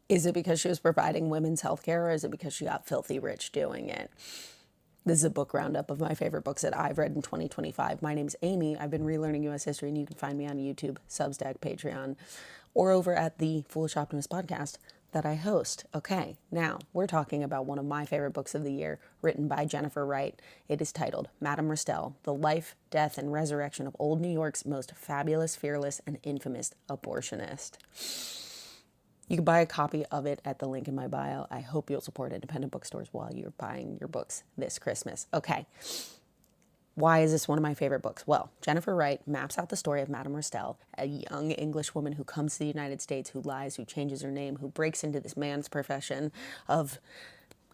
Is it because she was providing women's health care, or is it because she got filthy rich doing it? This is a book roundup of my favorite books that I've read in 2025. My name's Amy. I've been relearning U.S. history, and you can find me on YouTube, Substack, Patreon, or over at the Foolish Optimist podcast that I host. Okay, now we're talking about one of my favorite books of the year, written by Jennifer Wright. It is titled Madame Restell, The Life, Death, and Resurrection of Old New York's Most Fabulous, Fearless, and Infamous Abortionist. You can buy a copy of it at the link in my bio. I hope you'll support independent bookstores while you're buying your books this Christmas. Okay, why is this one of my favorite books? Well, Jennifer Wright maps out the story of Madame Restell, a young English woman who comes to the United States, who lies, who changes her name, who breaks into this man's profession of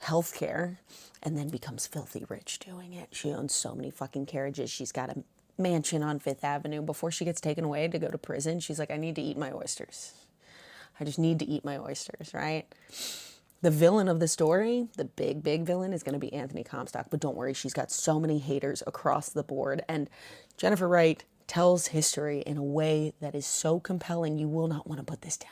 healthcare, and then becomes filthy rich doing it. She owns so many fucking carriages. She's got a mansion on Fifth Avenue. Before she gets taken away to go to prison, she's like, I need to eat my oysters. I just need to eat my oysters, right? The villain of the story, the big, big villain, is going to be Anthony Comstock. But don't worry, she's got so many haters across the board. And Jennifer Wright tells history in a way that is so compelling, you will not want to put this down.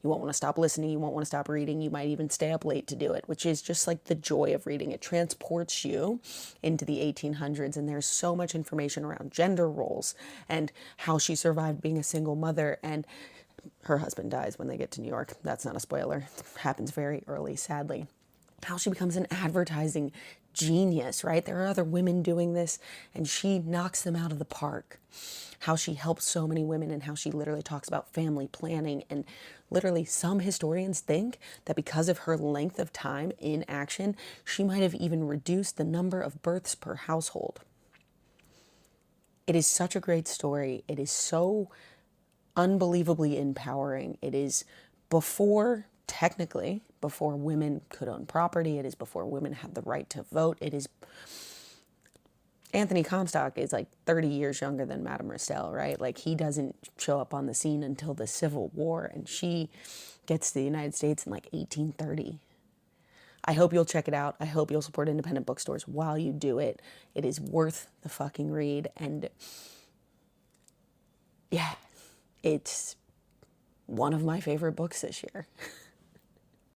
You won't want to stop listening. You won't want to stop reading. You might even stay up late to do it, which is just like the joy of reading. It transports you into the 1800s, and there's so much information around gender roles and how she survived being a single mother, and her husband dies when they get to New York. That's not a spoiler. It happens very early, sadly. How she becomes an advertising genius, right? There are other women doing this, and she knocks them out of the park. How she helps so many women, and how she literally talks about family planning. And literally, some historians think that because of her length of time in action, she might have even reduced the number of births per household. It is such a great story. It is so unbelievably empowering. It is before, technically, before women could own property. It is before women had the right to vote. It is, Anthony Comstock is like 30 years younger than Madame Restell, right? Like, he doesn't show up on the scene until the Civil War, and she gets to the United States in like 1830. I hope you'll check it out. I hope you'll support independent bookstores while you do it. It is worth the fucking read. And yeah, it's one of my favorite books this year.